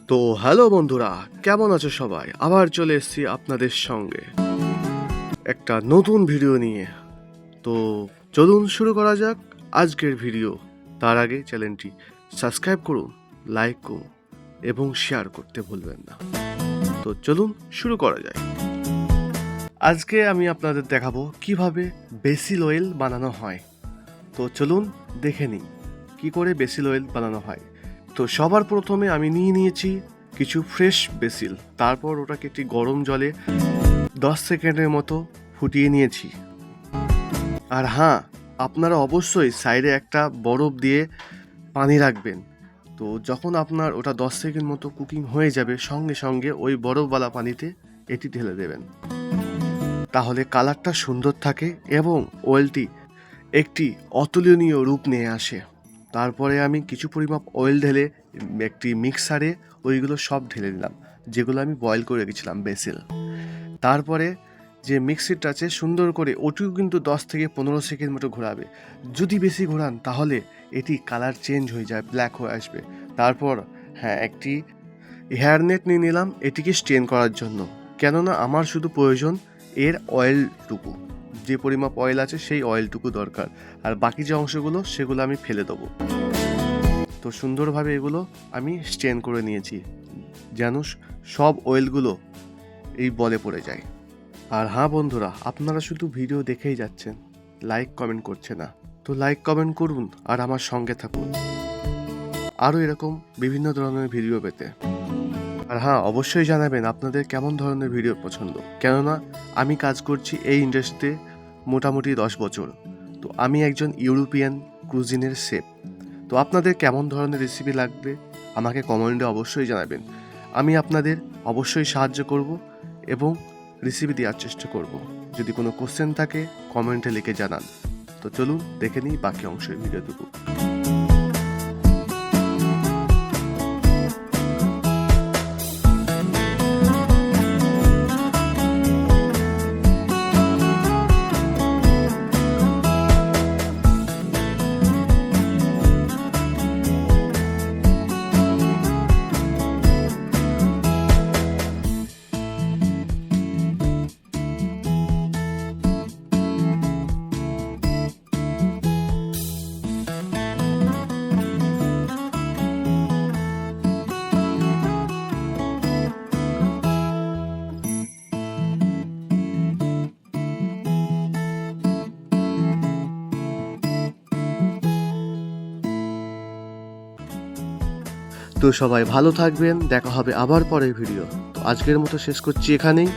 তো হ্যালো বন্ধুরা, কেমন আছো সবাই? আবার চলে এসেছি আপনাদের সঙ্গে একটা নতুন ভিডিও নিয়ে। তো চলুন শুরু করা যাক আজকের ভিডিও। তার আগে চ্যানেলটি সাবস্ক্রাইব করুন, লাইক করুন এবং শেয়ার করতে ভুলবেন না। তো চলুন শুরু করা যায়। আজকে আমি আপনাদের দেখাবো কিভাবে বেসিল অয়েল বানানো হয়। তো চলুন দেখে নিই কী করে বেসিল অয়েল বানানো হয়। তো সবার প্রথমে আমি নিয়েছি কিছু ফ্রেশ বেসিল। তারপর ওটাকে একটি গরম জলে 10 সেকেন্ডের মতো ফুটিয়ে নিয়েছি। আর হ্যাঁ, আপনারা অবশ্যই সাইডে একটা বরফ দিয়ে পানি রাখবেন। তো যখন আপনার ওটা 10 সেকেন্ড মতো কুকিং হয়ে যাবে, সঙ্গে সঙ্গে ওই বরফওয়ালা পানিতে এটি ঢেলে দেবেন। তাহলে কালারটা সুন্দর থাকে এবং অয়েলটি একটি অতুলনীয় রূপ নিয়ে আসে। তারপরে আমি কিছু পরিমাপ অয়েল ঢেলে একটি মিক্সারে ওইগুলো সব ঢেলে দিলাম, যেগুলো আমি বয়েল করে রেখেছিলাম বেসিল। তারপরে যে মিক্সিটা আছে সুন্দর করে ওটিও কিন্তু 10 থেকে 15 সেকেন্ড মতো ঘোরাবে। যদি বেশি ঘোরান তাহলে এটি কালার চেঞ্জ হয়ে যায়, ব্ল্যাক হয়ে আসবে। তারপর একটি হেয়ার নেট নিয়ে নিলাম এটিকে স্ট্রেন করার জন্য, কেননা আমার শুধু প্রয়োজন এর অয়েলটুকু। যে পরিমাপ অয়েল আছে সেই অয়েলটুকু দরকার, আর বাকি যে অংশগুলো সেগুলো আমি ফেলে দেবো। তো সুন্দরভাবে এগুলো আমি স্ট্রেন করে নিয়েছি, যেন সব অয়েলগুলো এই বলে পড়ে যায়। আর হ্যাঁ বন্ধুরা, আপনারা শুধু ভিডিও দেখেই যাচ্ছেন, লাইক কমেন্ট করছে না। তো লাইক কমেন্ট করুন আর আমার সঙ্গে থাকুন আরও এরকম বিভিন্ন ধরনের ভিডিও পেতে। আর হ্যাঁ, অবশ্যই জানাবেন আপনাদের কেমন ধরনের ভিডিও পছন্দ, কেননা আমি কাজ করছি এই ইন্ডাস্ট্রিতে মোটামুটি 10 বছর। তো আমি একজন ইউরোপিয়ান কুজিনের শেফ। তো আপনাদের কেমন ধরনের রেসিপি লাগবে আমাকে কমেন্টে অবশ্যই জানাবেন। আমি আপনাদের অবশ্যই সাহায্য করব এবং রেসিপি দেওয়ার চেষ্টা করব। যদি কোনো কোশ্চেন থাকে কমেন্টে লিখে জানান। তো চলুন দেখে নিই বাকি অংশের ভিডিওটুকু। তো সবাই ভালো থাকবেন, দেখা হবে আবার পরের ভিডিও। তো আজকের মতো শেষ করছি এখানেই।